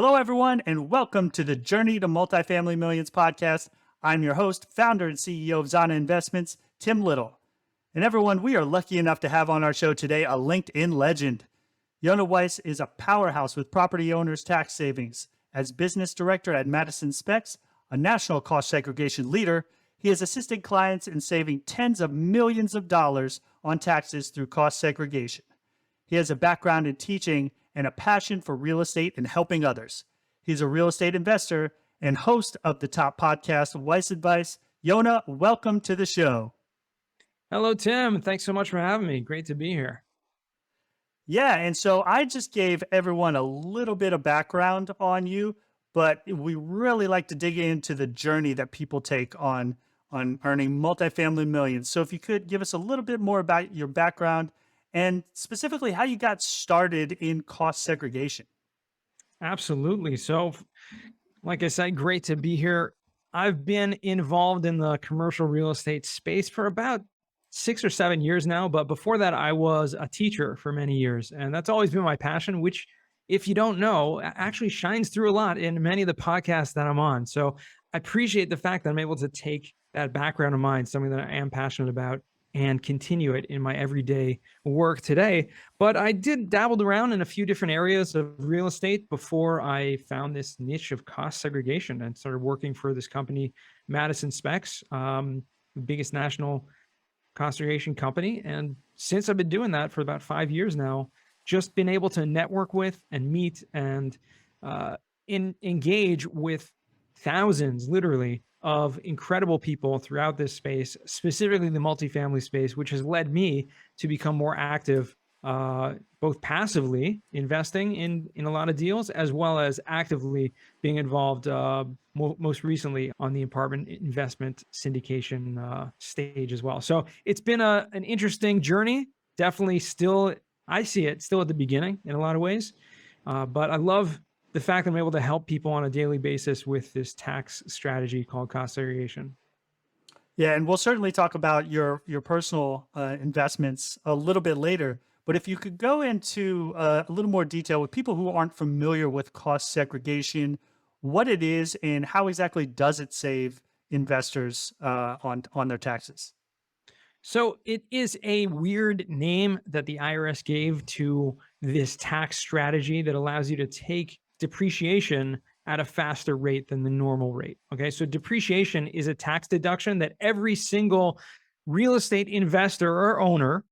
Hello, everyone, and welcome to the Journey to Multifamily Millions podcast. I'm your host, founder, and CEO of ZANA Investments, Tim Little. And everyone, we are lucky enough to have on our show today a LinkedIn legend. Yonah Weiss is a powerhouse with property owners' tax savings. As business director at Madison SPECS, a national cost segregation leader, he has assisted clients in saving tens of millions of dollars on taxes through cost segregation. He has a background in teaching and a passion for real estate and helping others. He's a real estate investor and host of the top podcast, Weiss Advice. Yonah, welcome to the show. Hello, Tim. Thanks so much for having me. Great to be here. Yeah, and so I just gave everyone a little bit of background on you, but we really like to dig into the journey that people take on earning multifamily millions. So if you could give us a little bit more about your background and specifically how you got started in cost segregation. Absolutely. So, like I said, great to be here. I've been involved in the commercial real estate space for about 6 or 7 years now. But before that, I was a teacher for many years. And that's always been my passion, which, if you don't know, actually shines through a lot in many of the podcasts that I'm on. So I appreciate the fact that I'm able to take that background of mine, something that I am passionate about, and continue it in my everyday work today. But I did dabbled around in a few different areas of real estate before I found this niche of cost segregation and started working for this company, Madison SPECS, the biggest national cost segregation company. And since I've been doing that for about 5 years now, just been able to network with and meet and engage with thousands, literally, of incredible people throughout this space, specifically the multifamily space, which has led me to become more active, both passively investing in a lot of deals, as well as actively being involved, most recently on the apartment investment syndication stage as well. So it's been an interesting journey. Definitely still, I see it still at the beginning in a lot of ways, but I love the fact that I'm able to help people on a daily basis with this tax strategy called cost segregation. Yeah, and we'll certainly talk about your personal investments a little bit later. But if you could go into a little more detail with people who aren't familiar with cost segregation, what it is and how exactly does it save investors on their taxes? So it is a weird name that the IRS gave to this tax strategy that allows you to take depreciation at a faster rate than the normal rate. Okay, so depreciation is a tax deduction that every single real estate investor or owner,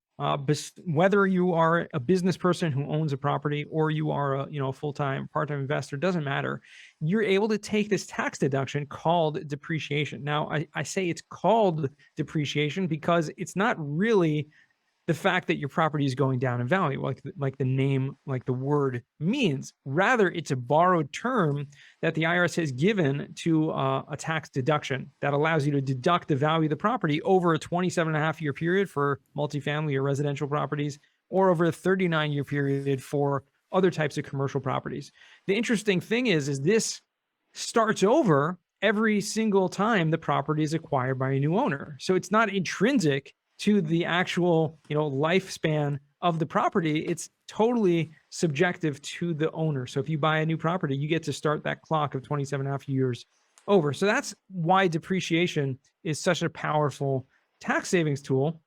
whether you are a business person who owns a property or you are a full-time, part-time investor, doesn't matter. You're able to take this tax deduction called depreciation. Now, I say it's called depreciation because it's not really the fact that your property is going down in value, like the name, like the word means. Rather, it's a borrowed term that the IRS has given to a tax deduction that allows you to deduct the value of the property over a 27.5-year period for multifamily or residential properties, or over a 39-year period for other types of commercial properties. The interesting thing is this starts over every single time the property is acquired by a new owner. So it's not intrinsic to the actual, lifespan of the property. It's totally subjective to the owner. So if you buy a new property, you get to start that clock of 27.5 years over. So that's why depreciation is such a powerful tax savings tool,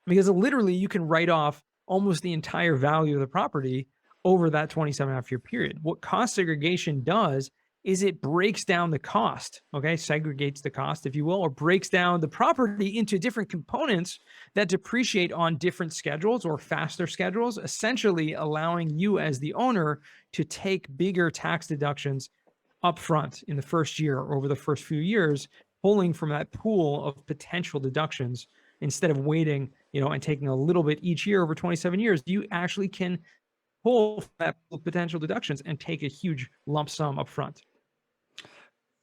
because literally you can write off almost the entire value of the property over that 27.5-year period. What cost segregation does is it breaks down the cost, segregates the cost, if you will, or breaks down the property into different components that depreciate on different schedules or faster schedules, essentially allowing you as the owner to take bigger tax deductions upfront in the first year or over the first few years, pulling from that pool of potential deductions instead of waiting, and taking a little bit each year over 27 years. You actually can pull from that pool of potential deductions and take a huge lump sum upfront.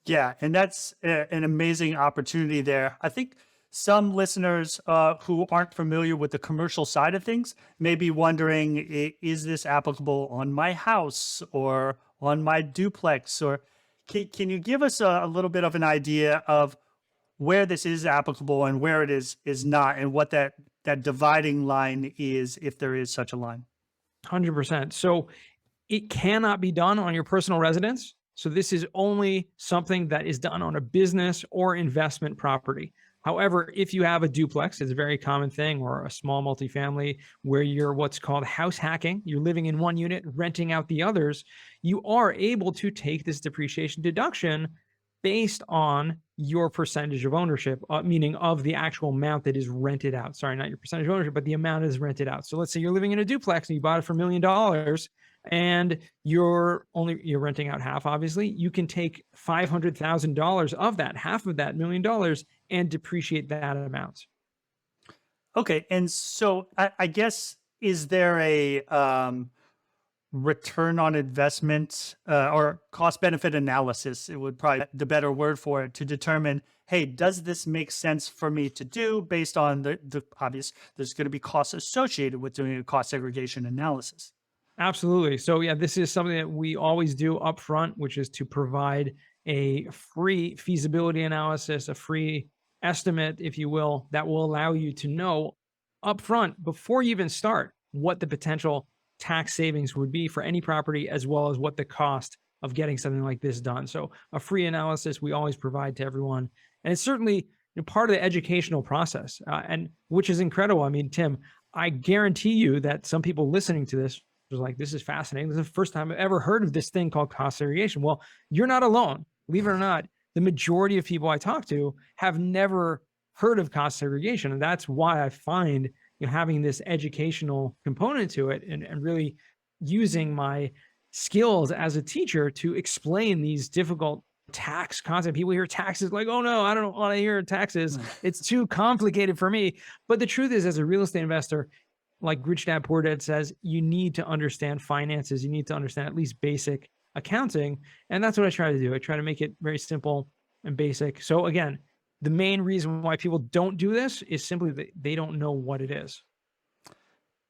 Yeah, and that's an amazing opportunity there. I think some listeners who aren't familiar with the commercial side of things may be wondering, is this applicable on my house or on my duplex? Or can you give us a little bit of an idea of where this is applicable and where it is not, and what that dividing line is, if there is such a line? 100%. So It cannot be done on your personal residence. So this is only something that is done on a business or investment property. However, if you have a duplex, it's a very common thing, or a small multifamily where you're what's called house hacking, you're living in one unit, renting out the others, you are able to take this depreciation deduction based on your percentage of ownership, meaning of the actual amount that is rented out. Sorry, not your percentage of ownership, but the amount is rented out. So let's say you're living in a duplex and you bought it for $1 million and you're renting out half, obviously. You can take $500,000 of that, half of that $1 million, and depreciate that amount. Okay. And so I guess, is there a return on investment or cost benefit analysis? It would probably be the better word for it, to determine, hey, does this make sense for me to do based on the obvious, there's going to be costs associated with doing a cost segregation analysis. Absolutely. So yeah, this is something that we always do up front, which is to provide a free feasibility analysis, a free estimate, if you will, that will allow you to know upfront, before you even start, what the potential tax savings would be for any property, as well as what the cost of getting something like this done. So a free analysis we always provide to everyone. And it's certainly part of the educational process, and which is incredible. I mean, Tim, I guarantee you that some people listening to this was like, this is fascinating. This is the first time I've ever heard of this thing called cost segregation. Well, you're not alone. Believe it or not, the majority of people I talk to have never heard of cost segregation. And that's why I find having this educational component to it, and really using my skills as a teacher to explain these difficult tax concepts. People hear taxes like, oh no, I don't want to hear taxes. It's too complicated for me. But the truth is, as a real estate investor, like Rich Dad Poor Dad says, you need to understand finances. You need to understand at least basic accounting. And that's what I try to do. I try to make it very simple and basic. So again, the main reason why people don't do this is simply that they don't know what it is.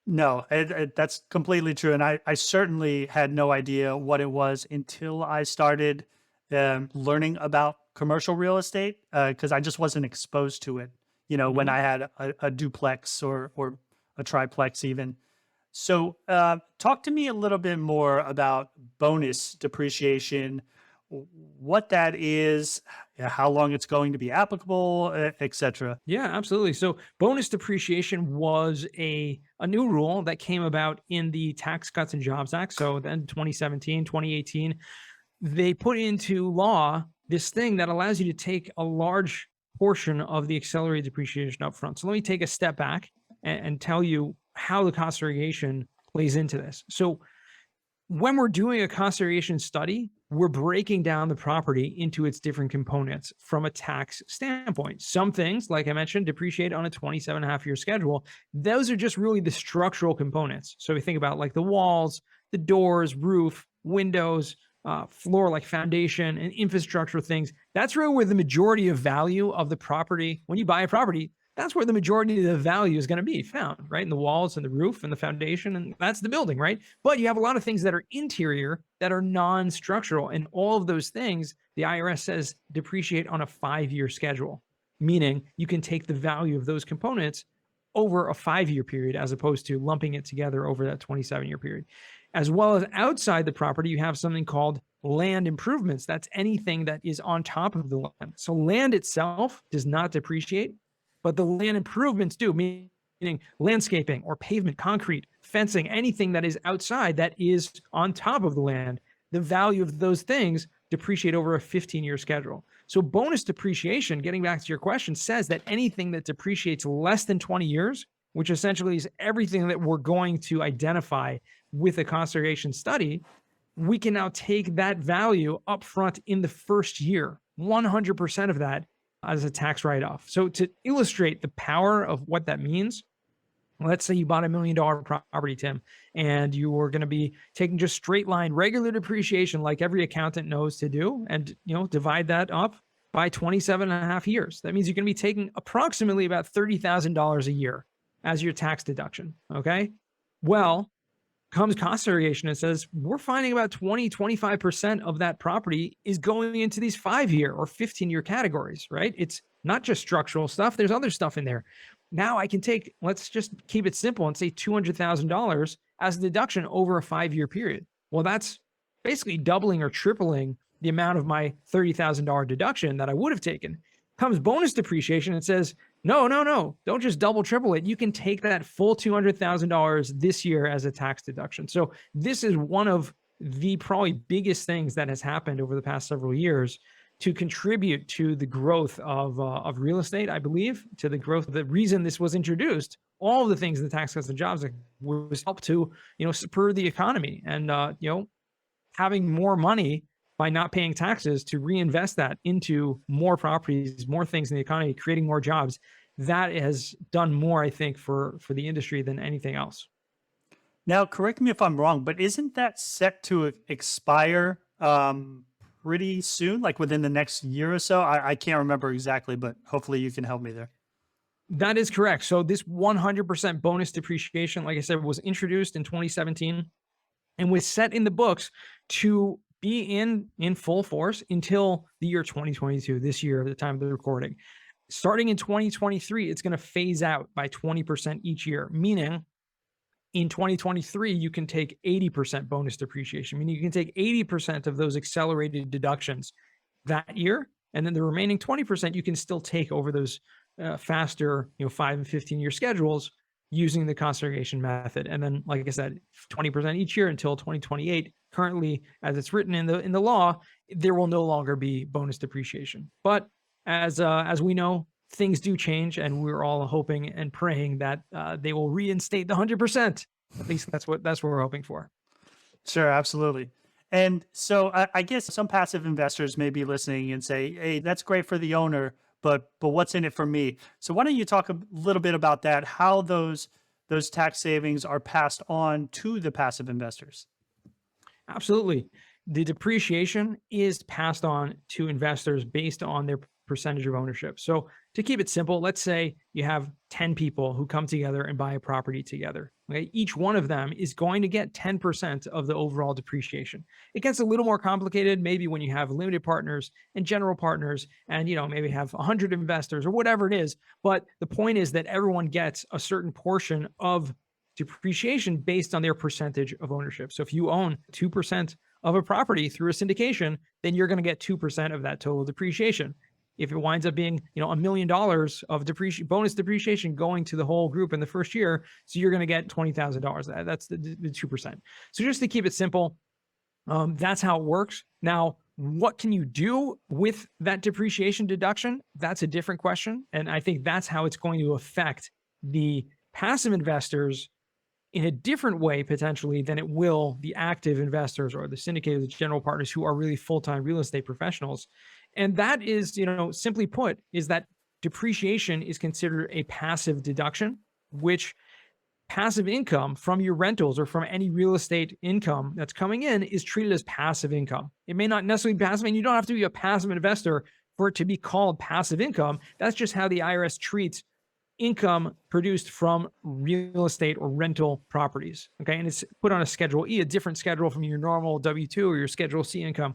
No, that's completely true. And I certainly had no idea what it was until I started learning about commercial real estate, because I just wasn't exposed to it, when I had a duplex or a triplex even. So talk to me a little bit more about bonus depreciation, what that is, how long it's going to be applicable, et cetera. Yeah, absolutely. So bonus depreciation was a new rule that came about in the Tax Cuts and Jobs Act. So then 2017, 2018, they put into law this thing that allows you to take a large portion of the accelerated depreciation up front. So let me take a step back and tell you how the cost segregation plays into this. So when we're doing a cost segregation study, we're breaking down the property into its different components from a tax standpoint. Some things, like I mentioned, depreciate on a 27.5-year schedule. Those are just really the structural components. So we think about like the walls, the doors, roof, windows, floor, like foundation and infrastructure things. That's really where the majority of value of the property, when you buy a property, that's where the majority of the value is going to be found, right? In the walls and the roof and the foundation, and that's the building, right? But you have a lot of things that are interior that are non-structural, and all of those things, the IRS says, depreciate on a 5-year schedule, meaning you can take the value of those components over a 5-year period as opposed to lumping it together over that 27-year period. As well as outside the property, you have something called land improvements. That's anything that is on top of the land. So land itself does not depreciate, but the land improvements do, meaning landscaping or pavement, concrete, fencing, anything that is outside that is on top of the land. The value of those things depreciate over a 15-year schedule. So bonus depreciation, getting back to your question, says that anything that depreciates less than 20 years, which essentially is everything that we're going to identify with a cost segregation study, we can now take that value upfront in the first year, 100% of that as a tax write-off. So to illustrate the power of what that means, let's say you bought $1 million property, Tim, and you were going to be taking just straight line regular depreciation like every accountant knows to do, and divide that up by 27.5 years. That means you're going to be taking approximately about $30,000 a year as your tax deduction. Okay. Well, comes cost segregation and says, we're finding about 25% of that property is going into these 5-year or 15-year categories, right? It's not just structural stuff. There's other stuff in there. Now I can take, let's just keep it simple and say $200,000 as a deduction over a 5-year period. Well, that's basically doubling or tripling the amount of my $30,000 deduction that I would have taken. Comes bonus depreciation and says, no, no, no, don't just double, triple it. You can take that full $200,000 this year as a tax deduction. So this is one of the probably biggest things that has happened over the past several years to contribute to the growth of real estate, I believe, to the growth. The reason this was introduced, all of the things in the Tax Cuts and Jobs Act was helped to, spur the economy and, having more money by not paying taxes to reinvest that into more properties, more things in the economy, creating more jobs. That has done more, I think, for the industry than anything else. Now, correct me if I'm wrong, but isn't that set to expire pretty soon, like within the next year or so? I can't remember exactly, but hopefully you can help me there. That is correct. So this 100% bonus depreciation, like I said, was introduced in 2017 and was set in the books to be in full force until the year 2022, this year at the time of the recording. Starting in 2023, it's going to phase out by 20% each year, meaning in 2023, you can take 80% bonus depreciation, meaning you can take 80% of those accelerated deductions that year. And then the remaining 20% you can still take over those faster, 5 and 15-year schedules using the cost segregation method. And then, like I said, 20% each year until 2028. Currently, as it's written in the law, there will no longer be bonus depreciation. But as we know, things do change, and we're all hoping and praying that they will reinstate the 100%. At least that's what we're hoping for. Sure, absolutely. And so I guess some passive investors may be listening and say, "Hey, that's great for the owner, but what's in it for me?" So why don't you talk a little bit about that? How those tax savings are passed on to the passive investors? Absolutely. The depreciation is passed on to investors based on their percentage of ownership. So to keep it simple, let's say you have 10 people who come together and buy a property together. Okay? Each one of them is going to get 10% of the overall depreciation. It gets a little more complicated maybe when you have limited partners and general partners and maybe have 100 investors or whatever it is. But the point is that everyone gets a certain portion of depreciation based on their percentage of ownership. So if you own 2% of a property through a syndication, then you're going to get 2% of that total depreciation. If it winds up being, $1 million of bonus depreciation going to the whole group in the first year, so you're going to get $20,000. That's the 2%. So just to keep it simple, that's how it works. Now, what can you do with that depreciation deduction? That's a different question. And I think that's how it's going to affect the passive investors in a different way, potentially, than it will the active investors or the syndicated general partners who are really full-time real estate professionals. And that is, simply put, is that depreciation is considered a passive deduction, which passive income from your rentals or from any real estate income that's coming in is treated as passive income. It may not necessarily be passive, and you don't have to be a passive investor for it to be called passive income. That's just how the IRS treats income produced from real estate or rental properties. Okay. And it's put on a Schedule E, a different schedule from your normal W-2 or your Schedule C income.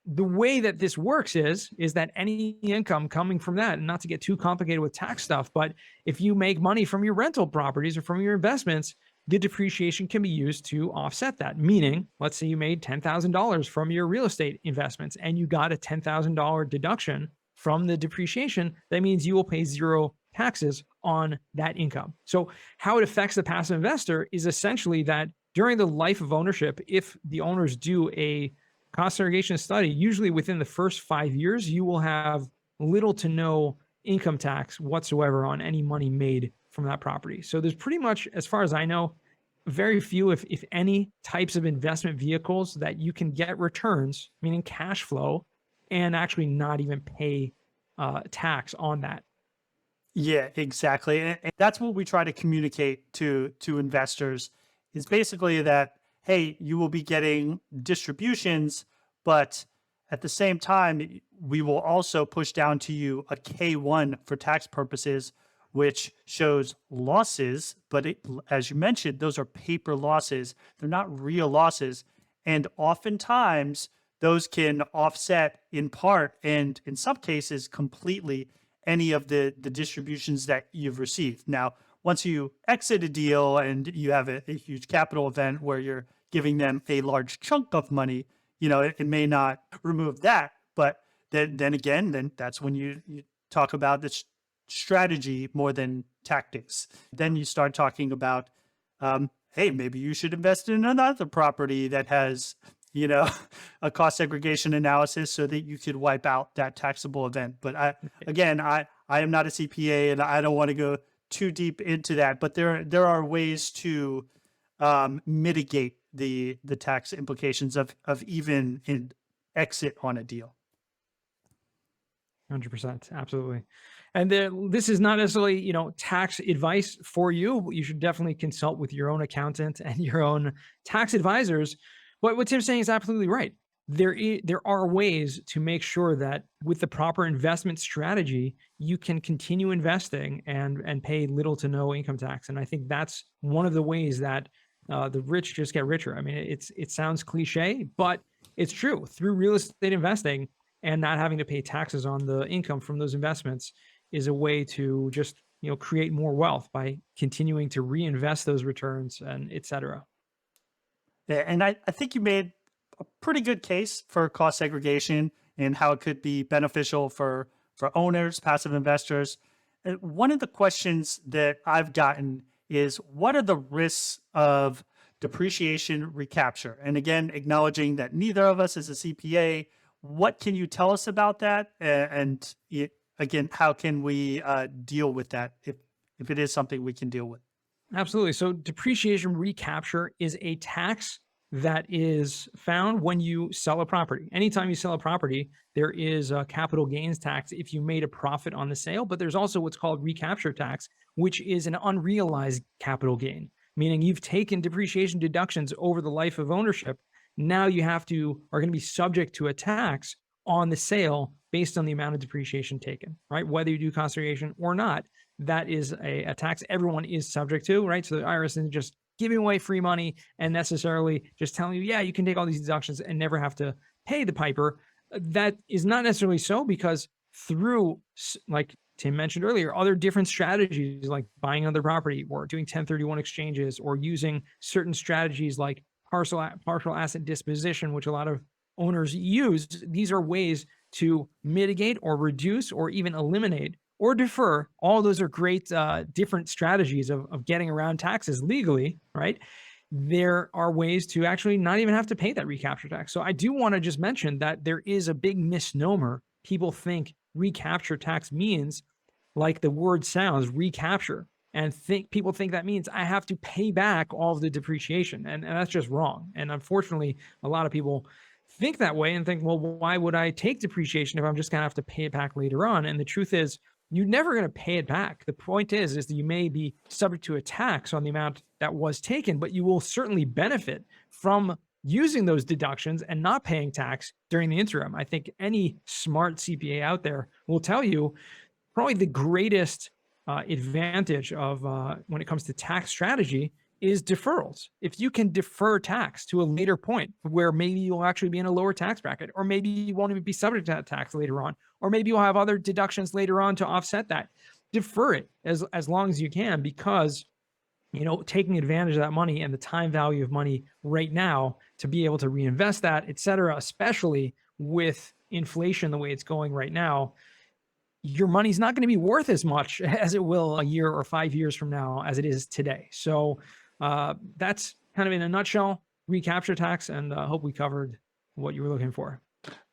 The way that this works is that any income coming from that, and not to get too complicated with tax stuff, but if you make money from your rental properties or from your investments, the depreciation can be used to offset that. Meaning, let's say you made $10,000 from your real estate investments and you got a $10,000 deduction from the depreciation. That means you will pay zero taxes on that income. So how it affects the passive investor is essentially that during the life of ownership, if the owners do a cost segregation study, usually within the first 5 years, you will have little to no income tax whatsoever on any money made from that property. So there's pretty much, as far as I know, very few, if any, types of investment vehicles that you can get returns, meaning cash flow, and actually not even pay tax on that. Yeah, exactly. And that's what we try to communicate to investors is basically that, hey, you will be getting distributions, but at the same time, we will also push down to you a K-1 for tax purposes, which shows losses. But as you mentioned, those are paper losses. They're not real losses. And oftentimes, those can offset in part, and in some cases, completely, any of the distributions that you've received. Now, once you exit a deal and you have a huge capital event where you're giving them a large chunk of money, it may not remove that. But then again, then that's when you talk about this strategy more than tactics. Then you start talking about, hey, maybe you should invest in another property that has, a cost segregation analysis so that you could wipe out that taxable event. But I am not a CPA and I don't want to go too deep into that, but there are ways to mitigate the tax implications of even an exit on a deal. 100%. Absolutely. And this is not necessarily, tax advice for you, but you should definitely consult with your own accountant and your own tax advisors. But what Tim's saying is absolutely right. There are ways to make sure that with the proper investment strategy, you can continue investing and pay little to no income tax. And I think that's one of the ways that the rich just get richer. I mean, it sounds cliche, but it's true. Through real estate investing and not having to pay taxes on the income from those investments is a way to just create more wealth by continuing to reinvest those returns and et cetera. Yeah, and I think you made a pretty good case for cost segregation and how it could be beneficial for owners, passive investors. And one of the questions that I've gotten is, what are the risks of depreciation recapture? And again, acknowledging that neither of us is a CPA, what can you tell us about that? And again, how can we deal with that if it is something we can deal with? Absolutely. So depreciation recapture is a tax that is found when you sell a property. Anytime you sell a property, there is a capital gains tax if you made a profit on the sale, but there's also what's called recapture tax, which is an unrealized capital gain, meaning you've taken depreciation deductions over the life of ownership. Now you are going to be subject to a tax on the sale based on the amount of depreciation taken, right? Whether you do cost segregation or not, that is a tax everyone is subject to, right? So the IRS isn't just giving away free money and necessarily just telling you, yeah, you can take all these deductions and never have to pay the piper. That is not necessarily so, because through, like Tim mentioned earlier, other different strategies like buying another property or doing 1031 exchanges or using certain strategies like partial asset disposition, which a lot of owners use. These are ways to mitigate or reduce or even eliminate or defer. All those are great different strategies of getting around taxes legally, right? There are ways to actually not even have to pay that recapture tax. So I do want to just mention that there is a big misnomer. People think recapture tax means, like the word sounds, recapture, and people think that means I have to pay back all of the depreciation, and that's just wrong. And unfortunately, a lot of people think that way and think, well, why would I take depreciation if I'm just going to have to pay it back later on? And the truth is, you're never going to pay it back. The point is that you may be subject to a tax on the amount that was taken, but you will certainly benefit from using those deductions and not paying tax during the interim. I think any smart CPA out there will tell you probably the greatest advantage of when it comes to tax strategy is deferrals. If you can defer tax to a later point where maybe you'll actually be in a lower tax bracket, or maybe you won't even be subject to that tax later on, or maybe you'll have other deductions later on to offset that, defer it as long as you can, because taking advantage of that money and the time value of money right now to be able to reinvest that, et cetera, especially with inflation the way it's going right now, your money's not going to be worth as much as it will a year or 5 years from now as it is today. So that's kind of in a nutshell, recapture tax, and I hope we covered what you were looking for.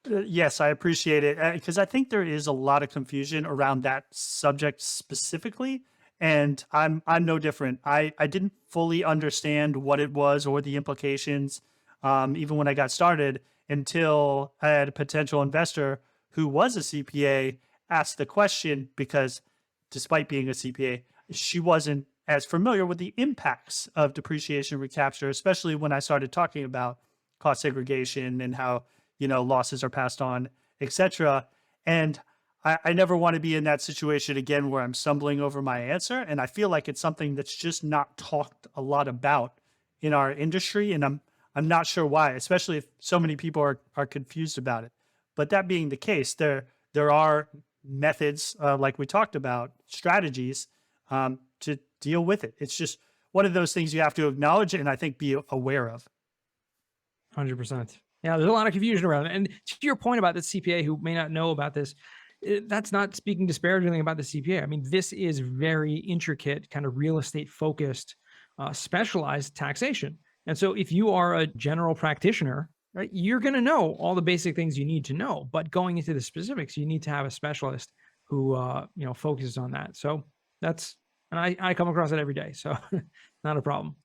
Yes, I appreciate it, because I think there is a lot of confusion around that subject specifically, and I'm no different. I didn't fully understand what it was or the implications, even when I got started, until I had a potential investor who was a CPA ask the question, because despite being a CPA, she wasn't as familiar with the impacts of depreciation recapture, especially when I started talking about cost segregation and how, losses are passed on, etc. And I never want to be in that situation again where I'm stumbling over my answer. And I feel like it's something that's just not talked a lot about in our industry. And I'm not sure why, especially if so many people are confused about it. But that being the case, there are methods, like we talked about, strategies to deal with it. It's just one of those things you have to acknowledge and I think be aware of. 100%. Yeah, there's a lot of confusion around it. And to your point about the CPA who may not know about this, that's not speaking disparagingly about the CPA. I mean, this is very intricate, kind of real estate focused, specialized taxation. And so if you are a general practitioner, right, you're going to know all the basic things you need to know. But going into the specifics, you need to have a specialist who, focuses on that. So and I come across it every day. So not a problem.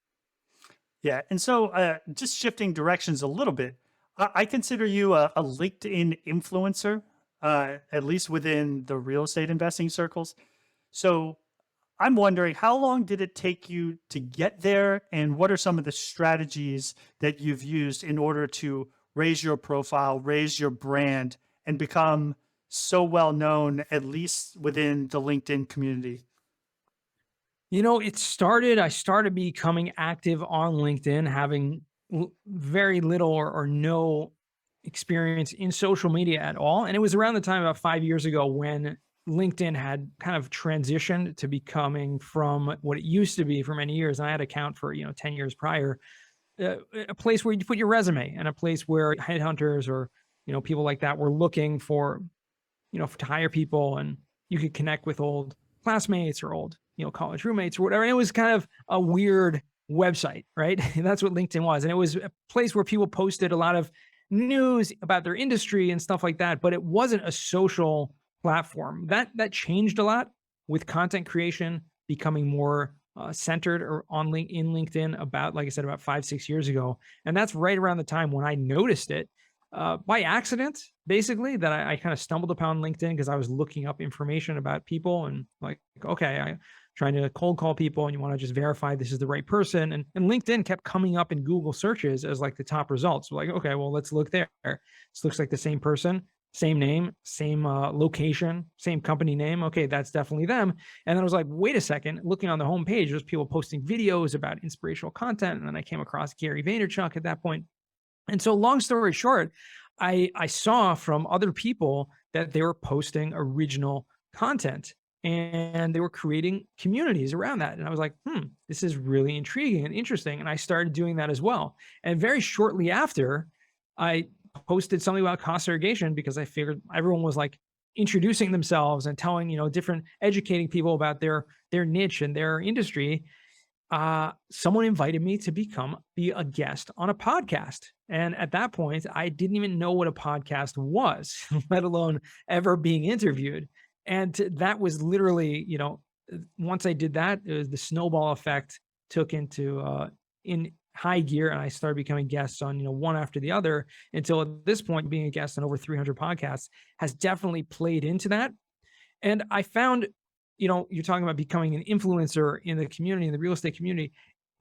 Yeah. And so just shifting directions a little bit, I consider you a LinkedIn influencer, at least within the real estate investing circles. So I'm wondering, how long did it take you to get there? And what are some of the strategies that you've used in order to raise your profile, raise your brand, and become so well known, at least within the LinkedIn community? I started becoming active on LinkedIn, having very little or no experience in social media at all. And it was around the time about 5 years ago when LinkedIn had kind of transitioned to becoming from what it used to be for many years. And I had an account for, 10 years prior, a place where you put your resume and a place where headhunters or, people like that were looking for, to hire people, and you could connect with old classmates or old, college roommates or whatever. And it was kind of a weird website, right? That's what LinkedIn was. And it was a place where people posted a lot of news about their industry and stuff like that, but it wasn't a social platform. That changed a lot with content creation becoming more centered or in LinkedIn about, like I said, about 5-6 years ago. And that's right around the time when I noticed it by accident, basically, that I kind of stumbled upon LinkedIn because I was looking up information about people and like, okay, I'm trying to cold call people and you want to just verify this is the right person. And LinkedIn kept coming up in Google searches as like the top results. We're like, okay, well, let's look there. This looks like the same person, same name, same location, same company name. Okay, that's definitely them. And then I was like, wait a second, looking on the homepage, there's people posting videos about inspirational content. And then I came across Gary Vaynerchuk at that point. And so long story short, I saw from other people that they were posting original content and they were creating communities around that. And I was like, this is really intriguing and interesting. And I started doing that as well. And very shortly after, I posted something about cost segregation because I figured everyone was like introducing themselves and telling, educating people about their niche and their industry. Someone invited me to be a guest on a podcast. And at that point, I didn't even know what a podcast was, let alone ever being interviewed. And that was literally, once I did that, it was the snowball effect took into in high gear, and I started becoming guests on, one after the other, until at this point, being a guest on over 300 podcasts has definitely played into that. And I found, you're talking about becoming an influencer in the community, in the real estate community.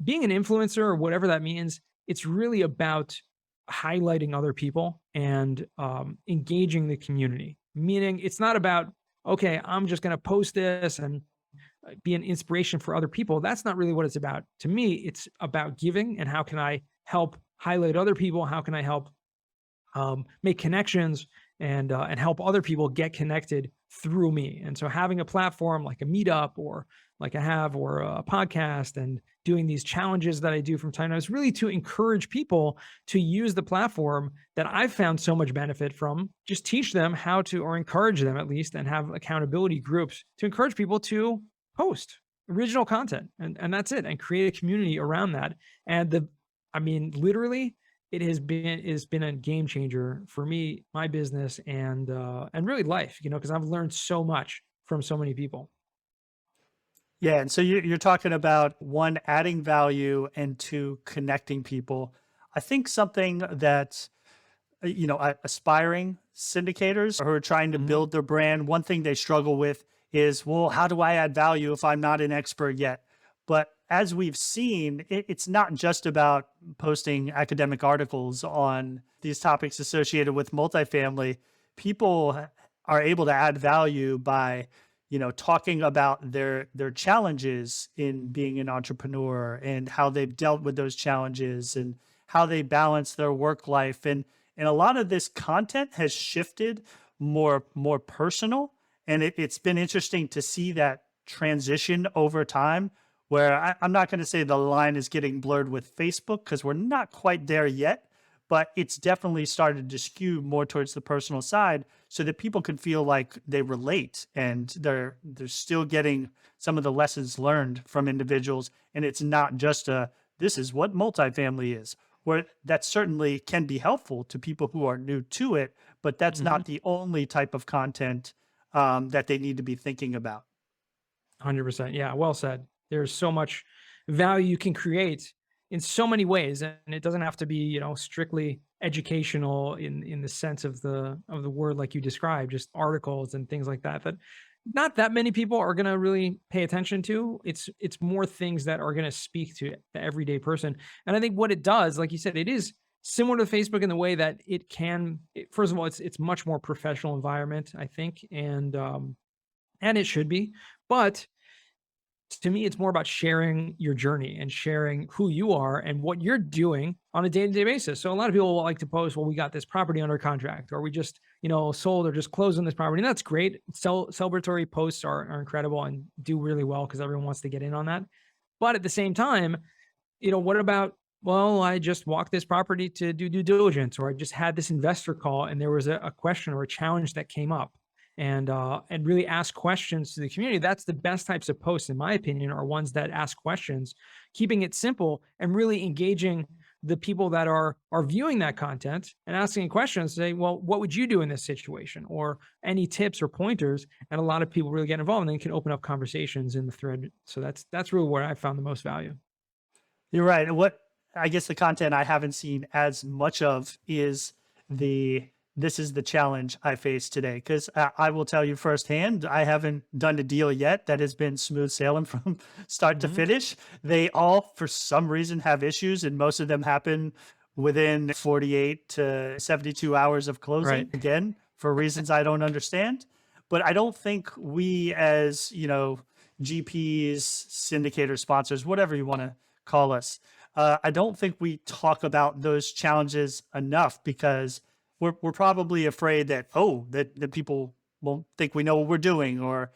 Being an influencer, or whatever that means, it's really about highlighting other people and engaging the community. Meaning it's not about, okay, I'm just going to post this and be an inspiration for other people. That's not really what it's about. To me, it's about giving and how can I help highlight other people? How can I help make connections and help other people get connected through me? And so having a platform like a meetup or like I have, or a podcast, and doing these challenges that I do from time to time is really to encourage people to use the platform that I've found so much benefit from. Just teach them how to, or encourage them at least, and have accountability groups to encourage people to post original content. And that's it. And create a community around that. And literally, it has been a game changer for me, my business, and really life, because I've learned so much from so many people. Yeah. And so you're talking about, one, adding value, and two, connecting people. I think something that, aspiring syndicators who are trying to build their brand, one thing they struggle with is, well, how do I add value if I'm not an expert yet? But as we've seen, it's not just about posting academic articles on these topics associated with multifamily. People are able to add value by, talking about their challenges in being an entrepreneur, and how they've dealt with those challenges, and how they balance their work life. And a lot of this content has shifted more personal. And it's been interesting to see that transition over time, where I'm not going to say the line is getting blurred with Facebook, because we're not quite there yet, but it's definitely started to skew more towards the personal side so that people can feel like they relate and they're still getting some of the lessons learned from individuals. And it's not just a, this is what multifamily is, where that certainly can be helpful to people who are new to it, but that's Mhm. not the only type of content that they need to be thinking about. 100%. Yeah, well said. There's so much value you can create in so many ways, and it doesn't have to be, strictly educational in the sense of the word like you described, just articles and things like that that not that many people are going to really pay attention to. It's more things that are going to speak to the everyday person. And I think what it does, like you said, it is similar to Facebook in the way that first of all, it's much more professional environment, I think, and it should be. But to me, it's more about sharing your journey and sharing who you are and what you're doing on a day-to-day basis. So a lot of people will like to post, well, we got this property under contract, or we just, sold or just closed on this property. And that's great. Celebratory posts are incredible and do really well because everyone wants to get in on that. But at the same time, what about, well, I just walked this property to do due diligence, or I just had this investor call and there was a question or a challenge that came up, and really ask questions to the community. That's the best types of posts, in my opinion, are ones that ask questions, keeping it simple and really engaging the people that are viewing that content and asking questions. Say, well, what would you do in this situation, or any tips or pointers? And a lot of people really get involved, and then can open up conversations in the thread. So that's really where I found the most value. You're right. What I guess the content I haven't seen as much of is the this is the challenge I face today. Because I will tell you firsthand, I haven't done a deal yet that has been smooth sailing from start to Mhm. finish. They all, for some reason, have issues, and most of them happen within 48 to 72 hours of Right. closing. Again, for reasons I don't understand. But I don't think we, as GPs, syndicators, sponsors, whatever you want to call us, I don't think we talk about those challenges enough because we're probably afraid that, that people won't think we know what we're doing, or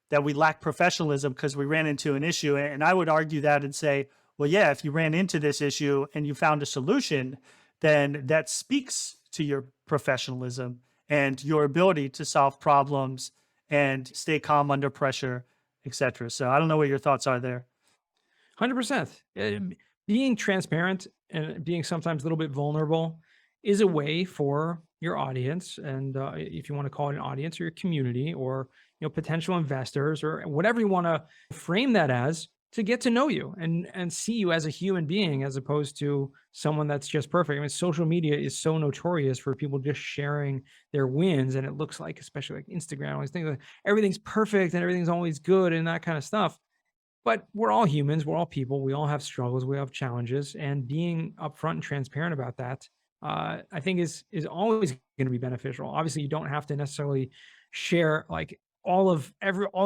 that we lack professionalism because we ran into an issue. And I would argue that and say, well, yeah, if you ran into this issue and you found a solution, then that speaks to your professionalism and your ability to solve problems and stay calm under pressure, etc. So I don't know what your thoughts are there. 100%. Being transparent and being sometimes a little bit vulnerable is a way for your audience, and if you want to call it an audience, or your community, or potential investors, or whatever you want to frame that as, to get to know you and see you as a human being, as opposed to someone that's just perfect. I mean, social media is so notorious for people just sharing their wins, and it looks like, especially like Instagram, always think like everything's perfect and everything's always good and that kind of stuff. But we're all humans, we're all people, we all have struggles, we have challenges, and being upfront and transparent about that, I think is always going to be beneficial. Obviously, you don't have to necessarily share like all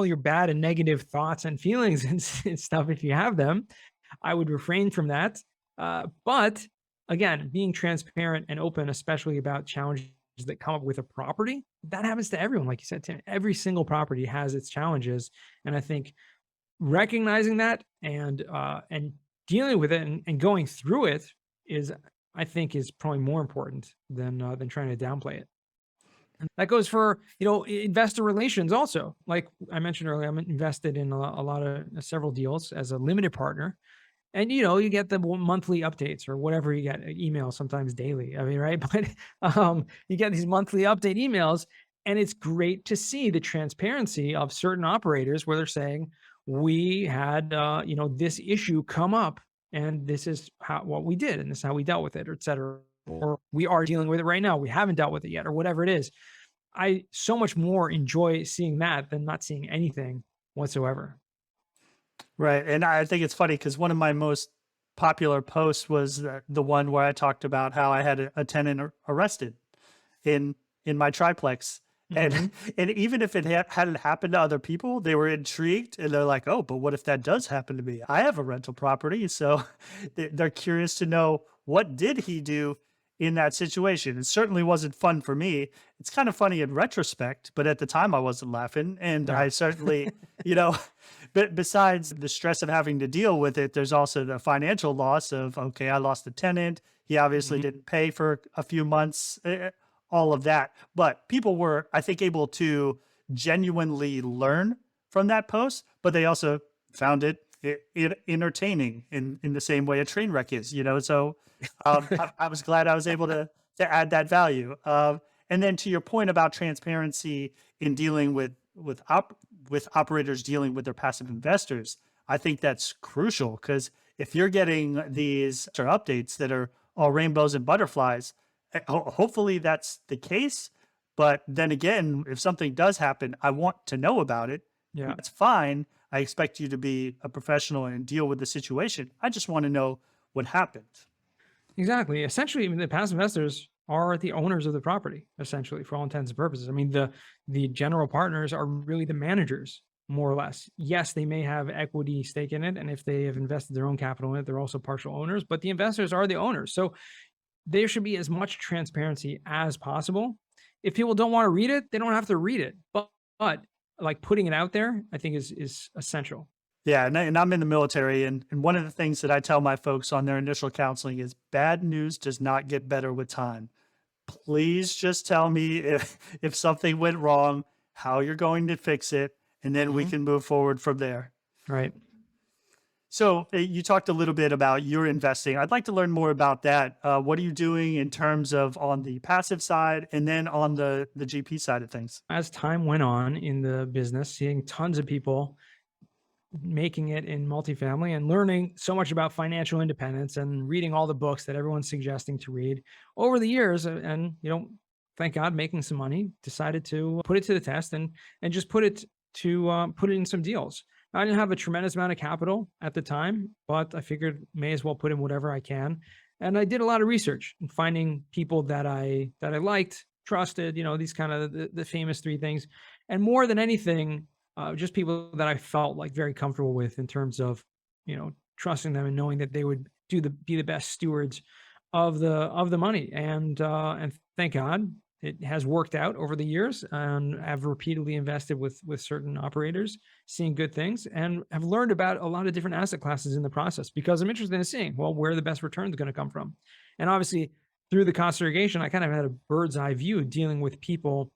your bad and negative thoughts and feelings and stuff if you have them. I would refrain from that. But again, being transparent and open, especially about challenges that come up with a property, that happens to everyone. Like you said, Tim, every single property has its challenges, and I think recognizing that and dealing with it and going through it is, I think, is probably more important than trying to downplay it. And that goes for investor relations also. Like I mentioned earlier, I'm invested in a lot of several deals as a limited partner, and you get the monthly updates or whatever. You get emails sometimes daily, I mean, right? But you get these monthly update emails, and it's great to see the transparency of certain operators where they're saying, we had this issue come up, and this is what we did, and this is how we dealt with it, or et cetera, or we are dealing with it right now, we haven't dealt with it yet, or whatever it is. I so much more enjoy seeing that than not seeing anything whatsoever. Right. And I think it's funny because one of my most popular posts was the one where I talked about how I had a tenant arrested in my triplex. And Mhm. and even if it hadn't happened to other people, they were intrigued and they're like, "Oh, but what if that does happen to me? I have a rental property." So they're curious to know, what did he do in that situation. It certainly wasn't fun for me. It's kind of funny in retrospect, but at the time I wasn't laughing. And Yeah. I certainly, you know, but besides the stress of having to deal with it, there's also the financial loss of, okay, I lost a tenant. He obviously Mhm. didn't pay for a few months, all of that. But people were, I think, able to genuinely learn from that post, but they also found it entertaining in the same way a train wreck is, you know? So I was glad I was able to add that value. And then to your point about transparency in dealing with operators dealing with their passive investors, I think that's crucial because if you're getting these updates that are all rainbows and butterflies, hopefully that's the case. But then again, if something does happen, I want to know about it. Yeah. That's fine. I expect you to be a professional and deal with the situation. I just want to know what happened. Exactly. Essentially, I mean, the passive investors are the owners of the property, essentially, for all intents and purposes. I mean, the general partners are really the managers, more or less. Yes, they may have equity stake in it, and if they have invested their own capital in it, they're also partial owners. But the investors are the owners, so there should be as much transparency as possible. If people don't want to read it, they don't have to read it. But like putting it out there, I think is essential. Yeah, and I'm in the military, and one of the things that I tell my folks on their initial counseling is bad news does not get better with time. Please just tell me if something went wrong, how you're going to fix it, and then we Mhm. can move forward from there. Right. So you talked a little bit about your investing. I'd like to learn more about that. What are you doing in terms of on the passive side and then on the GP side of things? As time went on in the business, seeing tons of people making it in multifamily and learning so much about financial independence and reading all the books that everyone's suggesting to read over the years, and thank God, making some money, decided to put it to the test and just put it in some deals. I didn't have a tremendous amount of capital at the time, but I figured may as well put in whatever I can. And I did a lot of research and finding people that I liked, trusted, these kind of the famous three things. And more than anything, just people that I felt like very comfortable with in terms of, trusting them and knowing that they would be the best stewards of the money. And thank God it has worked out over the years, and I've repeatedly invested with certain operators, seeing good things, and have learned about a lot of different asset classes in the process because I'm interested in seeing, well, where the best return is going to come from. And obviously through the cost segregation, I kind of had a bird's eye view dealing with people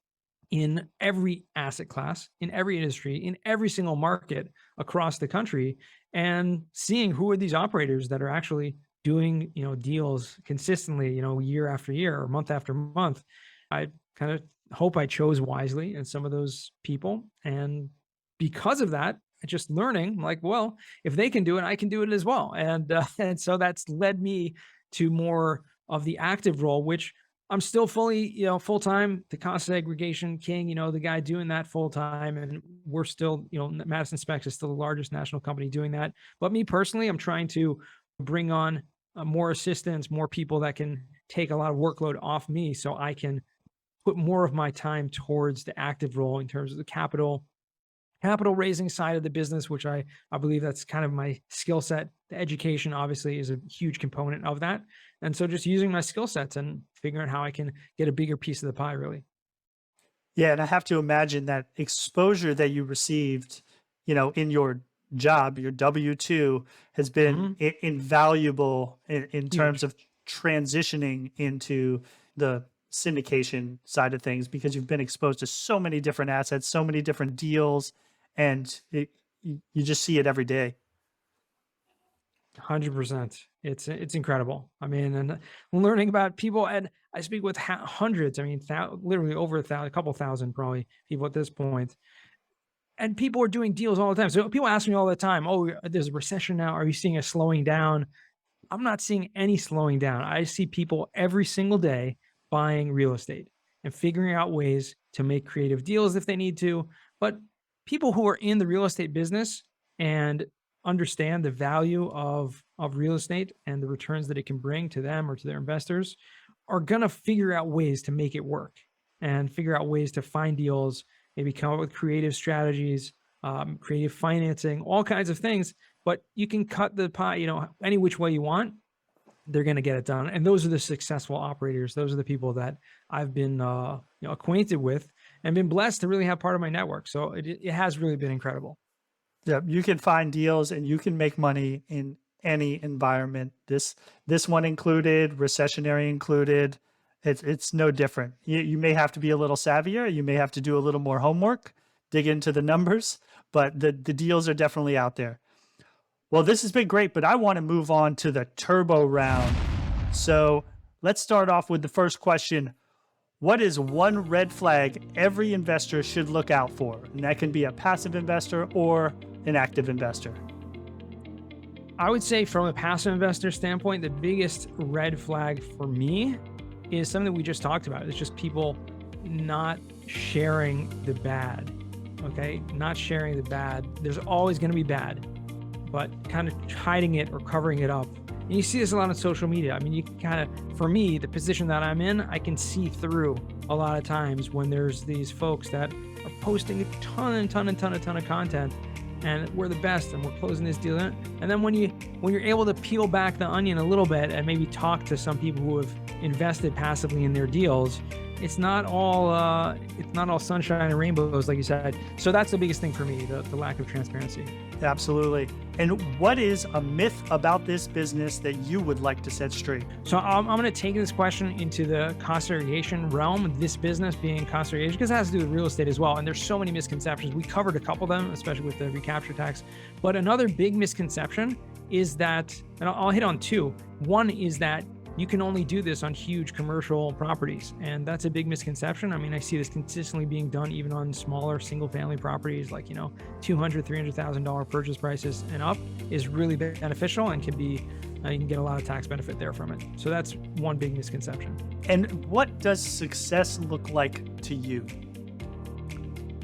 in every asset class, in every industry, in every single market across the country, and seeing who are these operators that are actually doing, deals consistently, year after year or month after month. I kind of hope I chose wisely in some of those people. And because of that, just learning like, well, if they can do it, I can do it as well. And so that's led me to more of the active role, which I'm still fully, full-time, the cost segregation king, the guy doing that full-time. And we're still, Madison SPECS is still the largest national company doing that. But me personally, I'm trying to bring on more assistants, more people that can take a lot of workload off me so I can put more of my time towards the active role in terms of the capital raising side of the business, which I believe that's kind of my skill set. The education obviously is a huge component of that. And so just using my skill sets and figuring out how I can get a bigger piece of the pie, really. Yeah, and I have to imagine that exposure that you received, in your job, your W-2 has been Mhm. invaluable in terms Huge. of transitioning into the syndication side of things because you've been exposed to so many different assets, so many different deals, and you just see it every day. 100%. It's incredible. I mean, and learning about people, and I speak with hundreds. I mean, literally over a couple thousand probably people at this point, and people are doing deals all the time. So people ask me all the time, "Oh, there's a recession now. Are you seeing a slowing down?" I'm not seeing any slowing down. I see people every single day buying real estate and figuring out ways to make creative deals if they need to. But people who are in the real estate business and understand the value of real estate and the returns that it can bring to them or to their investors are going to figure out ways to make it work and figure out ways to find deals, maybe come up with creative strategies, creative financing, all kinds of things. But you can cut the pie, any which way you want. they're going to get it done. And those are the successful operators. Those are the people that I've been acquainted with and been blessed to really have part of my network. So it has really been incredible. Yeah, you can find deals and you can make money in any environment. This one included, recessionary included. It's no different. You may have to be a little savvier. You may have to do a little more homework, dig into the numbers, but the deals are definitely out there. Well, this has been great, but I want to move on to the turbo round. So let's start off with the first question. What is one red flag every investor should look out for? And that can be a passive investor or an active investor. I would say from a passive investor standpoint, the biggest red flag for me is something that we just talked about. It's just people not sharing the bad, okay? Not sharing the bad. There's always going to be bad, but kind of hiding it or covering it up. And you see this a lot on social media. I mean, you can kind of, for me, the position that I'm in, I can see through a lot of times when there's these folks that are posting a ton of content, and we're the best and we're closing this deal. And then when you're able to peel back the onion a little bit and maybe talk to some people who have invested passively in their deals, it's not all sunshine and rainbows, like you said. So that's the biggest thing for me, the lack of transparency. Absolutely. And what is a myth about this business that you would like to set straight? So I'm going to take this question into the cost segregation realm, this business being cost segregation, because it has to do with real estate as well. And there's so many misconceptions. We covered a couple of them, especially with the recapture tax. But another big misconception is that, and I'll hit on two. One is that you can only do this on huge commercial properties. And that's a big misconception. I mean, I see this consistently being done even on smaller single family properties, like, $200,000, $300,000 purchase prices and up is really beneficial and can be, you can get a lot of tax benefit there from it. So that's one big misconception. And what does success look like to you?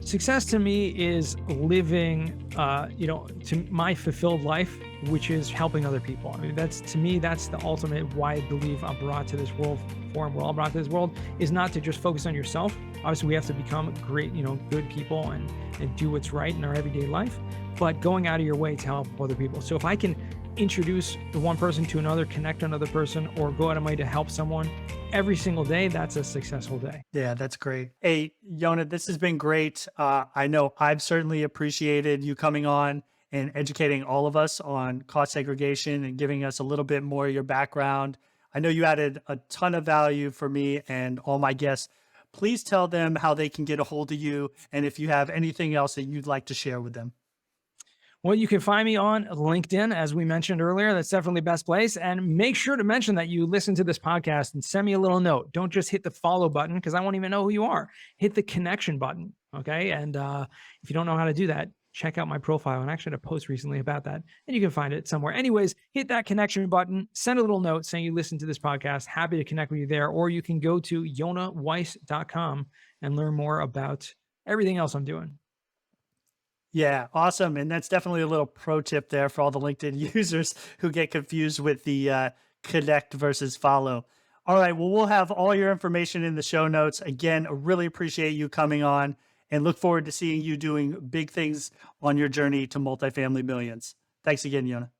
Success to me is living, to my fulfilled life, which is helping other people. I mean, that's the ultimate why I believe I'm brought to this world for, and we're all brought to this world, is not to just focus on yourself. Obviously, we have to become great, good people and do what's right in our everyday life, but going out of your way to help other people. So if I can introduce one person to another, connect another person, or go out of my way to help someone every single day, that's a successful day. Yeah, that's great. Hey, Yonah, this has been great. I know I've certainly appreciated you coming on and educating all of us on cost segregation and giving us a little bit more of your background. I know you added a ton of value for me and all my guests. Please tell them how they can get a hold of you and if you have anything else that you'd like to share with them. Well, you can find me on LinkedIn, as we mentioned earlier. That's definitely the best place. And make sure to mention that you listen to this podcast and send me a little note. Don't just hit the follow button because I won't even know who you are. Hit the connection button, okay? And if you don't know how to do that, check out my profile. And I actually had a post recently about that, and you can find it somewhere. Anyways, hit that connection button, send a little note saying you listen to this podcast. Happy to connect with you there. Or you can go to YonahWeiss.com and learn more about everything else I'm doing. Yeah, awesome. And that's definitely a little pro tip there for all the LinkedIn users who get confused with the connect versus follow. All right, well, we'll have all your information in the show notes. Again, I really appreciate you coming on and look forward to seeing you doing big things on your journey to multifamily millions. Thanks again, Yonah.